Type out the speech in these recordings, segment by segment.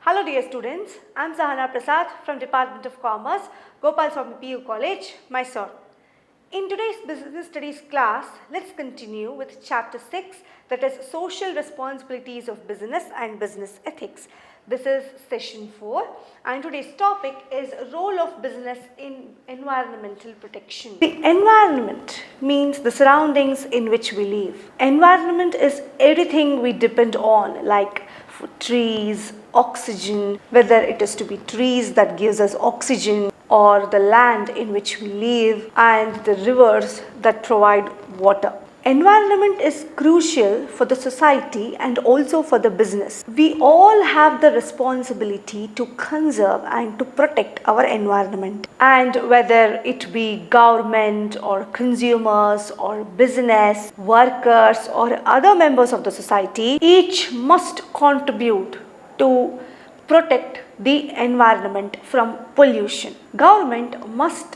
Hello dear students, I am Sahana Prasad from Department of Commerce, Gopal Swami PU College, MYSURU. In today's Business Studies class, let's continue with Chapter 6, that is Social Responsibilities of Business and Business Ethics. This is Session 4 and today's topic is Role of Business in Environmental Protection. The environment means the surroundings in which we live. Environment is everything we depend on, like trees, oxygen, whether it is to be trees that gives us oxygen or the land in which we live and the rivers that provide water. Environment is crucial for the society and also for the business. We all have the responsibility to conserve and to protect our environment. And whether it be government or consumers or business, workers or other members of the society, each must contribute to protect the environment from pollution. Government must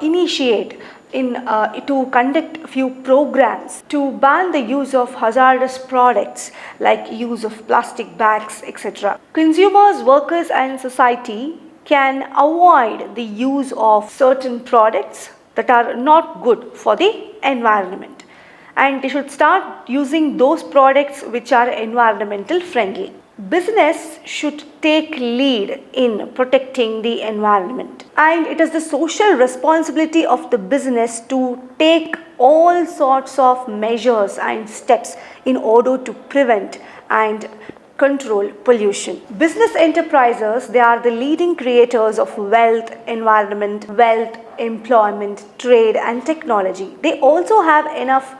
initiate to conduct few programs to ban the use of hazardous products like use of plastic bags, etc. Consumers, workers and society can avoid the use of certain products that are not good for the environment, and they should start using those products which are environmental friendly. Business should take lead in protecting the environment, and it is the social responsibility of the business to take all sorts of measures and steps in order to prevent and control pollution. Business enterprises, they are the leading creators of wealth, employment, trade and technology. They also have enough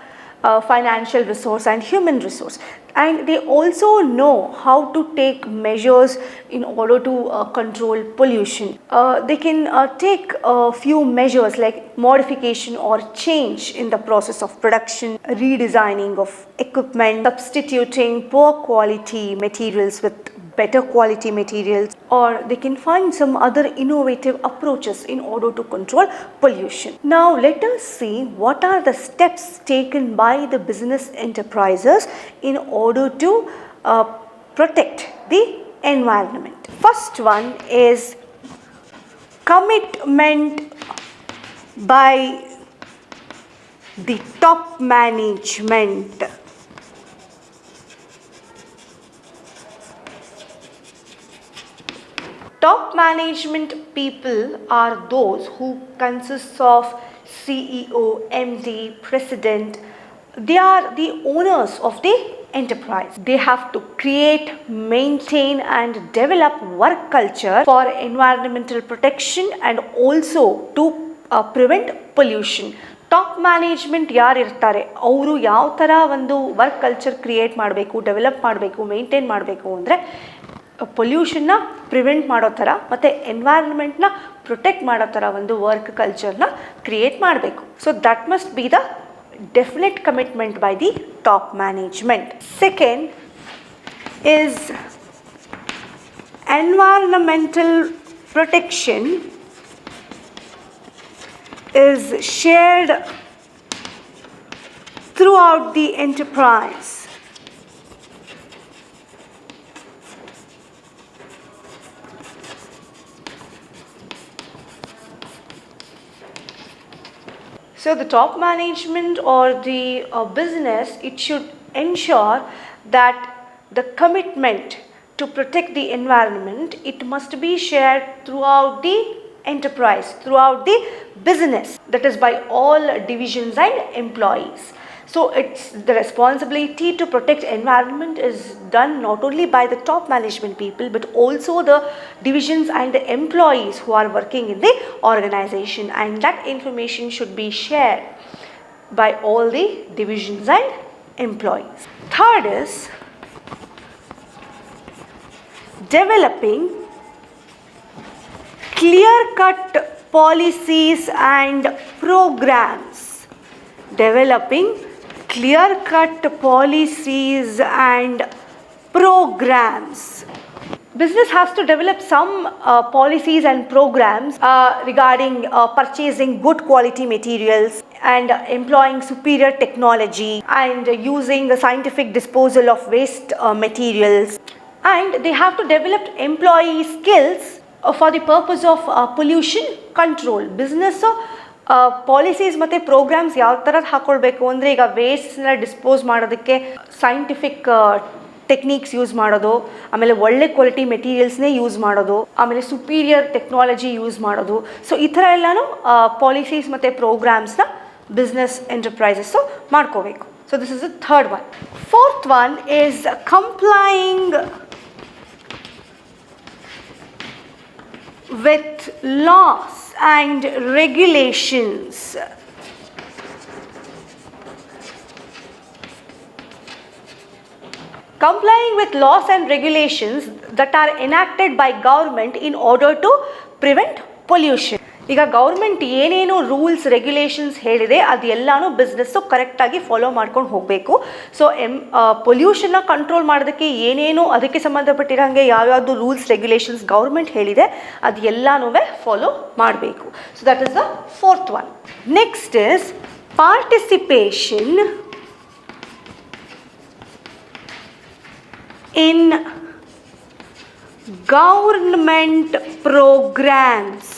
financial resource and human resource, and they also know how to take measures in order to control pollution. They can take a few measures like modification or change in the process of production, redesigning of equipment, substituting poor quality materials with better quality materials, or they can find some other innovative approaches in order to control pollution. Now let us see what are the steps taken by the business enterprises in order to protect the environment. First one is commitment by the top management. Top management people are those who consist of CEO, MD, President. They are the owners of the enterprise. They have to create, maintain and develop work culture for environmental protection and also to prevent pollution. Top management ಯಾರು ಇರ್ತಾರೆ, ಅವರು ಯಾವ ಥರ ಒಂದು work culture create ಮಾಡಬೇಕು, develop ಮಾಡಬೇಕು, maintain ಮಾಡಬೇಕು ಅಂದರೆ ಪೊಲ್ಯೂಷನ್ನ ಪ್ರಿವೆಂಟ್ ಮಾಡೋ ಥರ ಮತ್ತು ಎನ್ವೈರನ್ಮೆಂಟ್ನ ಪ್ರೊಟೆಕ್ಟ್ ಮಾಡೋ ಥರ ಒಂದು ವರ್ಕ್ ಕಲ್ಚರ್ನ ಕ್ರಿಯೇಟ್ ಮಾಡಬೇಕು. So that must be the definite commitment by the top management. Second is environmental protection is shared throughout the enterprise. So the top management or the business, it should ensure that the commitment to protect the environment, it must be shared throughout the enterprise, throughout the business, that is by all divisions and employees. So it's the responsibility to protect environment is done not only by the top management people but also the divisions and the employees who are working in the organization, and that information should be shared by all the divisions and employees. Third is developing clear-cut policies and programs. Developing clear-cut policies and programs. Business has to develop some policies and programs regarding purchasing good quality materials and employing superior technology and using the scientific disposal of waste materials. and they have to develop employee skills for the purpose of pollution control. Business policies ಮತ್ತು programmes ಯಾವ ಥರದ್ದು ಹಾಕ್ಕೊಳ್ಬೇಕು ಅಂದರೆ, ಈಗ ವೇಸ್ಟ್ನ dispose ಮಾಡೋದಕ್ಕೆ scientific techniques use ಮಾಡೋದು, ಆಮೇಲೆ ಒಳ್ಳೆ ಕ್ವಾಲಿಟಿ ಮೆಟೀರಿಯಲ್ಸ್ನೇ ಯೂಸ್ ಮಾಡೋದು, ಆಮೇಲೆ ಸುಪೀರಿಯರ್ ಟೆಕ್ನಾಲಜಿ ಯೂಸ್ ಮಾಡೋದು. ಸೊ ಈ ಥರ ಎಲ್ಲನೂ ಪಾಲಿಸೀಸ್ ಮತ್ತು ಪ್ರೋಗ್ರಾಮ್ಸ್ನ ಬಿಸ್ನೆಸ್ ಎಂಟರ್ಪ್ರೈಸಸ್ಸು ಮಾಡ್ಕೋಬೇಕು. So this is the third one. Fourth one is complying with laws and regulations. Complying with laws and regulations that are enacted by government in order to prevent pollution. ಈಗ government ಏನೇನು rules regulations ಹೇಳಿದೆ ಅದೆಲ್ಲನೂ business ಕರೆಕ್ಟಾಗಿ follow ಮಾಡ್ಕೊಂಡು ಹೋಗಬೇಕು. So ಪೊಲ್ಯೂಷನ್ನ control ಮಾಡೋದಕ್ಕೆ ಏನೇನು ಅದಕ್ಕೆ ಸಂಬಂಧಪಟ್ಟಿರೋಂಗೆ ಯಾವ್ಯಾವುದು ರೂಲ್ಸ್ ರೆಗ್ಯುಲೇಷನ್ಸ್ ಗೌರ್ಮೆಂಟ್ ಹೇಳಿದೆ ಅದು ಎಲ್ಲನೂ ಫಾಲೋ ಮಾಡಬೇಕು. So that is the fourth one. Next is participation in government programmes.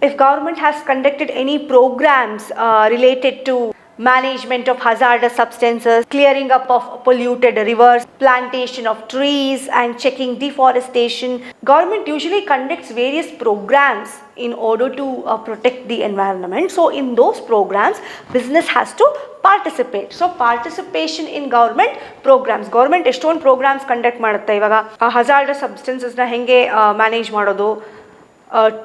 If government has conducted any programs related to management of hazardous substances, clearing up of polluted rivers, plantation of trees and checking deforestation, government usually conducts various programs in order to protect the environment. So in those programs business has to participate. So participation in government programs. Government ಎಷ್ಟೊಂದು programs conduct ಮಾಡುತ್ತೆ. ಇವಾಗ hazardous substances ನ ಹೆಂಗೆ manage ಮಾಡೋದು,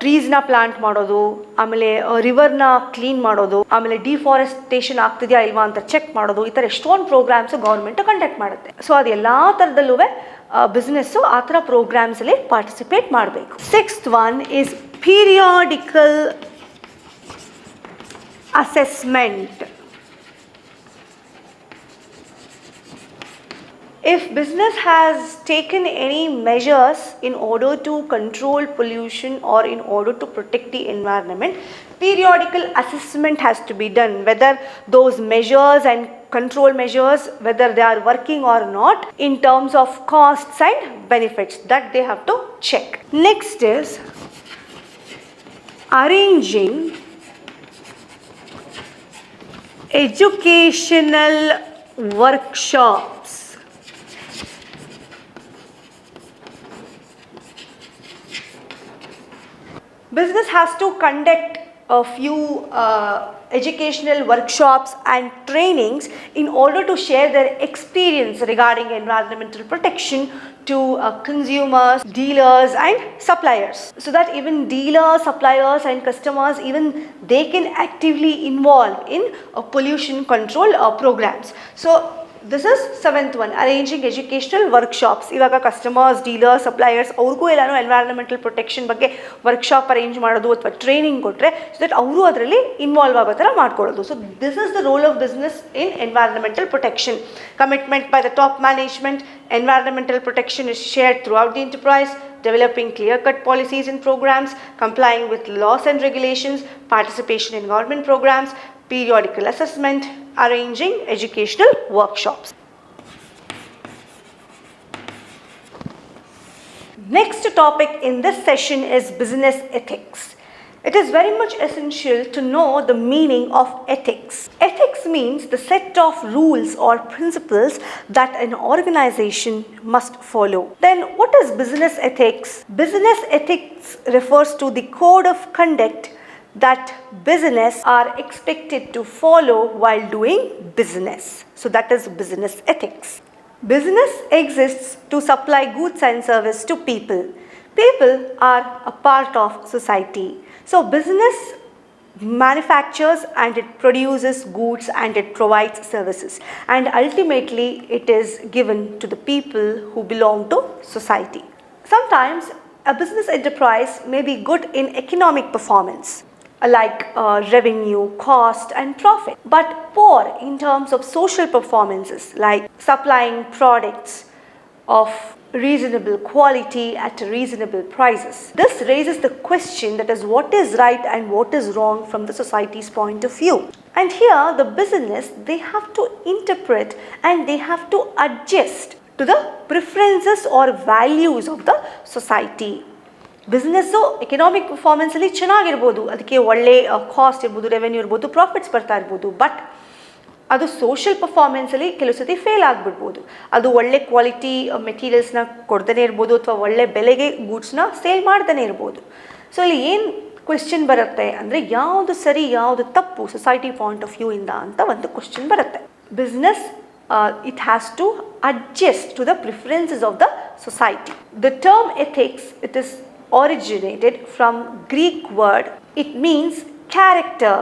ಟ್ರೀಸ್ನ plant ಮಾಡೋದು, ಆಮೇಲೆ ರಿವರ್ನ clean ಮಾಡೋದು, ಆಮೇಲೆ ಡಿಫಾರೆಸ್ಟೇಷನ್ ಆಗ್ತಿದೆಯಾ ಇಲ್ವಾ ಅಂತ ಚೆಕ್ ಮಾಡೋದು, ಈ ಥರ ಎಷ್ಟೊಂದು ಪ್ರೋಗ್ರಾಮ್ಸು ಗೌರ್ಮೆಂಟ್ ಕಂಡಕ್ಟ್ ಮಾಡುತ್ತೆ. ಸೊ ಅದು ಎಲ್ಲ ಥರದಲ್ಲೂ ಬಿಸ್ನೆಸ್ಸು ಆ ಥರ ಪ್ರೋಗ್ರಾಮ್ಸಲ್ಲಿ ಪಾರ್ಟಿಸಿಪೇಟ್ ಮಾಡಬೇಕು. Sixth one is periodical assessment. If business has taken any measures in order to control pollution or in order to protect the environment, periodical assessment has to be done, whether those measures and control measures, whether they are working or not in terms of costs and benefits, that they have to check. Next is arranging educational workshops. Business has to conduct a few educational workshops and trainings in order to share their experience regarding environmental protection to consumers, dealers and suppliers, so that even dealers, suppliers and customers, even they can actively involve in pollution control programs. So this is seventh one, arranging educational workshops. ಇವಾಗ customers, dealers, suppliers ಅವ್ರಿಗೂ ಎಲ್ಲನೂ environmental protection ಬಗ್ಗೆ workshop arrange ಮಾಡೋದು ಅಥವಾ training ಕೊಟ್ಟರೆ so that ಅವರು ಅದರಲ್ಲಿ involve ಆಗೋ ಥರ ಮಾಡ್ಕೊಳ್ಳೋದು. So this is the role of business in environmental protection. Commitment by the top management. Environmental protection is shared throughout the enterprise. Developing clear-cut policies and programs, complying with laws and regulations, participation in government programs, periodical assessment, arranging educational workshops. Next topic in this session is business ethics. It is very much essential to know the meaning of ethics. Ethics means the set of rules or principles that an organization must follow. Then what is business ethics? Business ethics refers to the code of conduct that business are expected to follow while doing business. So that is business ethics. Business exists to supply goods and service to people. People are a part of society. So business manufactures and it produces goods and it provides services, and ultimately it is given to the people who belong to society. Sometimes a business enterprise may be good in economic performance like revenue, cost and profit, but poor in terms of social performances like supplying products, of reasonable quality at reasonable prices. This raises the question that is what is right and what is wrong from the society's point of view. And here the business, they have to interpret and they have to adjust to the preferences or values of the society. Business economic ಪರ್ಫಾರ್ಮೆನ್ಸಲ್ಲಿ ಚೆನ್ನಾಗಿರ್ಬೋದು, ಅದಕ್ಕೆ ಒಳ್ಳೆ cost ಇರ್ಬೋದು, revenue ಇರ್ಬೋದು, profits ಬರ್ತಾ ಇರ್ಬೋದು. But ಅದು social ಪರ್ಫಾರ್ಮೆನ್ಸಲ್ಲಿ ಕೆಲವು ಸತಿ ಫೇಲ್ ಆಗಿಬಿಡ್ಬೋದು. ಅದು ಒಳ್ಳೆ ಕ್ವಾಲಿಟಿ ಮೆಟೀರಿಯಲ್ಸ್ನ ಕೊಡ್ದೇ ಇರ್ಬೋದು, ಅಥವಾ ಒಳ್ಳೆ ಬೆಲೆಗೆ ಗೂಡ್ಸ್ನ ಸೇಲ್ ಮಾಡ್ದೇ ಇರ್ಬೋದು. ಸೊ ಇಲ್ಲಿ ಏನು ಕ್ವೆಶ್ಚನ್ ಬರುತ್ತೆ ಅಂದರೆ ಯಾವುದು ಸರಿ ಯಾವುದು ತಪ್ಪು ಸೊಸೈಟಿ ಪಾಯಿಂಟ್ ಆಫ್ ವ್ಯೂ ಇಂದ ಅಂತ ಒಂದು ಕ್ವೆಶ್ಚನ್ ಬರುತ್ತೆ. Business it has to adjust to the preferences of the society. The term ethics, it is originated from Greek word. It means character,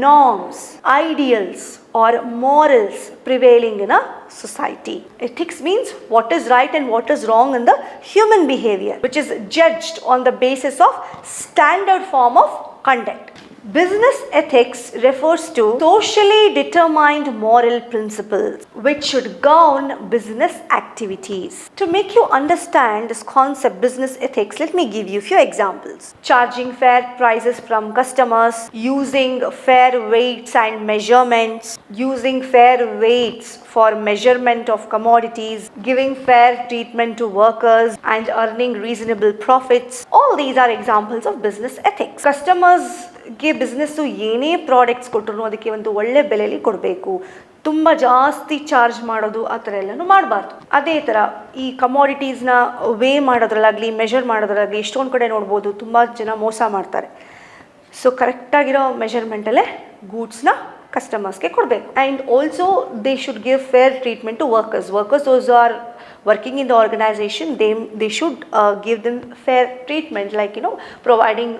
norms, ideals or morals prevailing in a society. Ethics means what is right and what is wrong in the human behavior, which is judged on the basis of standard form of conduct. Business ethics refers to socially determined moral principles which should govern business activities. To make you understand this concept business ethics, let me give you a few examples. Charging fair prices from customers, using fair weights and measurements, using fair weights for measurement of commodities, giving fair treatment to workers and earning reasonable profits. All these are examples of business ethics. Customers ಗೆ business ಏನೇ products ಕೊಟ್ಟರು ಅದಕ್ಕೆ ಒಂದು ಒಳ್ಳೆ ಬೆಲೆಯಲ್ಲಿ ಕೊಡಬೇಕು, ತುಂಬ ಜಾಸ್ತಿ ಚಾರ್ಜ್ ಮಾಡೋದು ಆ ಥರ ಎಲ್ಲನೂ ಮಾಡಬಾರ್ದು. ಅದೇ ಥರ ಈ ಕಮಾಡಿಟೀಸ್ನ ವೇ ಮಾಡೋದ್ರಲ್ಲಾಗಲಿ ಮೆಷರ್ ಮಾಡೋದ್ರಲ್ಲಾಗಲಿ ಎಷ್ಟೊಂದು ಕಡೆ ನೋಡ್ಬೋದು ತುಂಬ ಜನ ಮೋಸ ಮಾಡ್ತಾರೆ. ಸೊ ಕರೆಕ್ಟಾಗಿರೋ ಮೆಷರ್ಮೆಂಟಲ್ಲೇ ಗೂಡ್ಸ್ನ ಕಸ್ಟಮರ್ಸ್ಗೆ ಕೊಡಬೇಕು. And also they should give fair treatment to workers those are working in the organization. They should give them fair treatment, like providing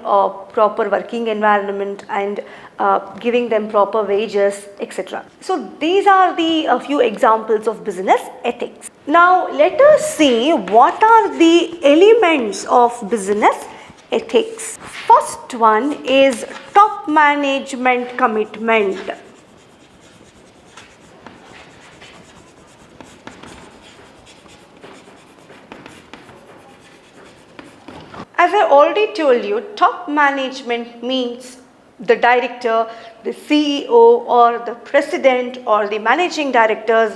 proper working environment and giving them proper wages, etc. So these are the few examples of business ethics. Now let us see what are the elements of business ethics. First one is top management commitment. As I already told you, top management means the director, the CEO or the president or the managing directors.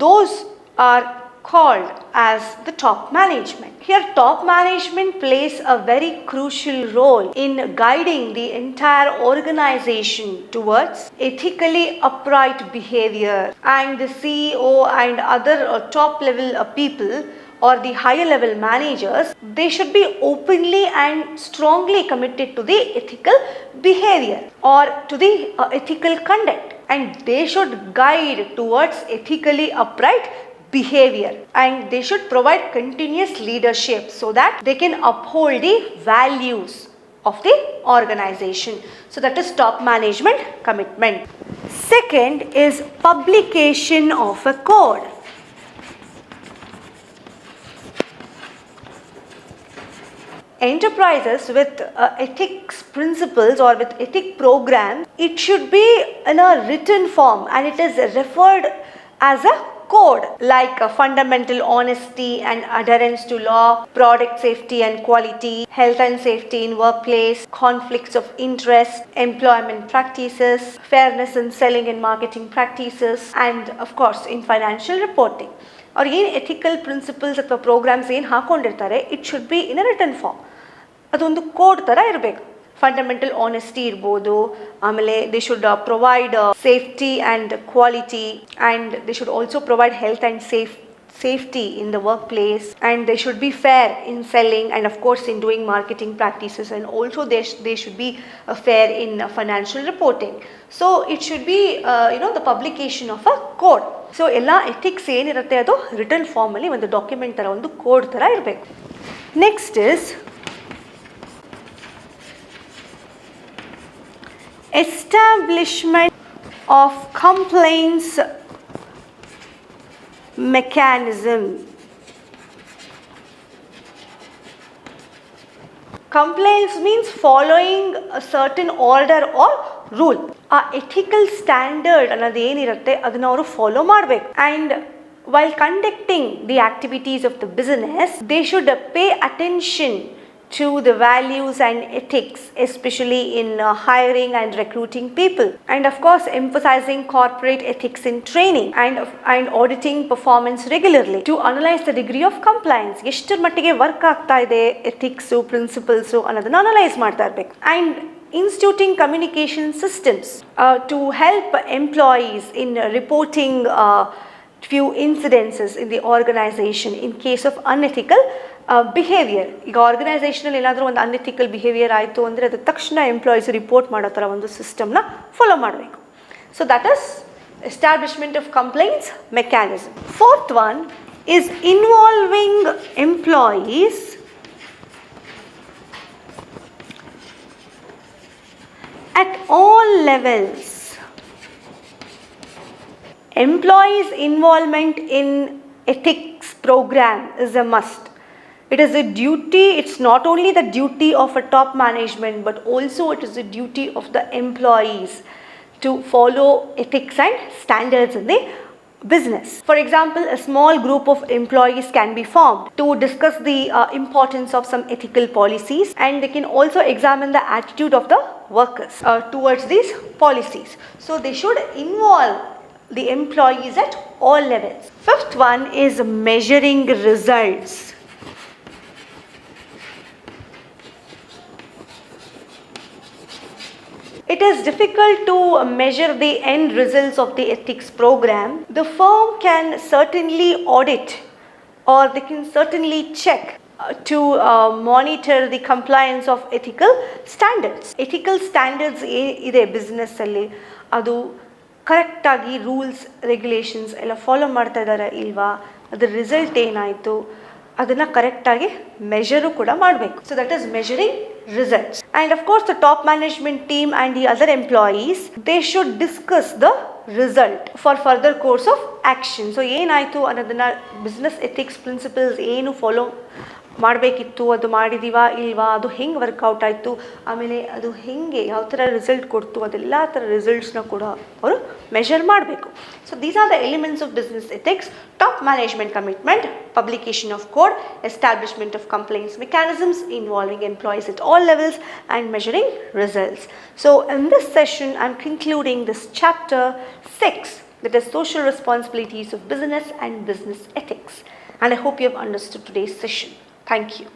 Those are called as the top management. Here top management plays a very crucial role in guiding the entire organization towards ethically upright behavior, and the CEO and other top level people or the higher level managers, they should be openly and strongly committed to the ethical behavior or to the ethical conduct, and they should guide towards ethically upright behavior, and they should provide continuous leadership so that they can uphold the values of the organization. So that is top management commitment. Second is publication of a code. Enterprises with ethics principles or with ethic programs, it should be in a written form and it is referred as a code, like fundamental honesty and adherence to law, product safety and quality, health and safety in workplace, conflicts of interest, employment practices, fairness in selling and marketing practices, and of course in financial reporting. Or ಏನು ethical principles ಅಥವಾ programmes ಏನು ಹಾಕೊಂಡಿರ್ತಾರೆ, it should be in a written form. ಅದೊಂದು code ಥರ ಇರಬೇಕು. Fundamental honesty ಇರ್ಬೋದು, ಆಮೇಲೆ they should provide safety and quality, and they should also provide health and safety in the workplace, and they should be fair in selling and of course in doing marketing practices, and also they should be fair in financial reporting. So it should be the publication of a code. So ella ethics ಏನಿರುತ್ತೆ ಅದು return ಫಾರ್ಮಲ್ಲಿ ಒಂದು document ಥರ ಒಂದು code ಥರ ಇರಬೇಕು. Next is establishment of complaints mechanism. Complaints means following a certain order or rule. ಆ ethical standard ಅನ್ನೋದು ಏನಿರುತ್ತೆ ಅದನ್ನ ಅವರು ಫಾಲೋ ಮಾಡಬೇಕು. And while conducting the activities of the business, they should pay attention to the values and ethics, especially in hiring and recruiting people, and of course emphasizing corporate ethics in training and auditing performance regularly to analyze the degree of compliance. ಎಷ್ಟರ ಮಟ್ಟಿಗೆ work ಆಗ್ತಾ ಇದೆ ethics principles ಅನ್ನೋದನ್ನು analyse ಮಾಡ್ತಾ ಇರಬೇಕು. And instituting communication systems to help employees in reporting few incidences in the organization in case of unethical behaviour. ಈಗ ಆರ್ಗನೈಸೇಷನಲ್ಲಿ ಏನಾದರೂ ಒಂದು ಅನ್ಎಥಿಕಲ್ ಬಿಹೇವಿಯರ್ ಆಯಿತು ಅಂದರೆ ಅದು ತಕ್ಷಣ ಎಂಪ್ಲಾಯೀಸ್ ರಿಪೋರ್ಟ್ ಮಾಡೋ ಥರ ಒಂದು ಸಿಸ್ಟಮ್ನ ಫಾಲೋ ಮಾಡಬೇಕು. So that is establishment of complaints mechanism. Fourth one is involving employees at all levels. Employees' involvement in ethics program is a must. It is a duty, it's not only the duty of a top management, but also it is the duty of the employees to follow ethics and standards in the business. For example, a small group of employees can be formed to discuss the importance of some ethical policies, and they can also examine the attitude of the workers towards these policies. So they should involve the employees at all levels. Fifth one is measuring results. It is difficult to measure the end results of the ethics program. The firm can certainly audit, or they can certainly check to monitor the compliance of ethical standards. Ethical standards ಇದೆ ಬಿಸ್ನೆಸ್ಸಲ್ಲಿ, ಅದು ಕರೆಕ್ಟಾಗಿ rules regulations ಎಲ್ಲ follow ಮಾಡ್ತಾ ಇದ್ದಾರೆ ಇಲ್ವಾ, ಅದರ result ಏನಾಯಿತು ಅದನ್ನು ಕರೆಕ್ಟಾಗಿ ಮೆಷರು ಕೂಡ ಮಾಡಬೇಕು. So that is measuring results. And of course the top management team and the other employees, they should discuss the result for further course of action. So ಏನಾಯಿತು ಅನ್ನೋದನ್ನು ಬಿಸ್ನೆಸ್ ಎಥಿಕ್ಸ್ ಪ್ರಿನ್ಸಿಪಲ್ಸ್ ಏನು follow ಮಾಡಬೇಕಿತ್ತು, ಅದು ಮಾಡಿದೀವಾ ಇಲ್ವಾ, ಅದು ಹೆಂಗೆ workout ಆಯಿತು, ಆಮೇಲೆ ಅದು ಹೆಂಗೆ ಯಾವ ಥರ ರಿಸಲ್ಟ್ ಕೊಡ್ತು, ಅದೆಲ್ಲ ಥರ ರಿಸಲ್ಟ್ಸ್ನ ಕೂಡ ಅವರು ಮೆಷರ್ ಮಾಡಬೇಕು. So these are the elements of business ethics: top management commitment, publication of code, establishment of complaints mechanisms involving employees at all levels, and measuring results. So in this session I'm concluding this chapter 6, that is social responsibilities of business and business ethics, and I hope you have understood today's session. Thank you.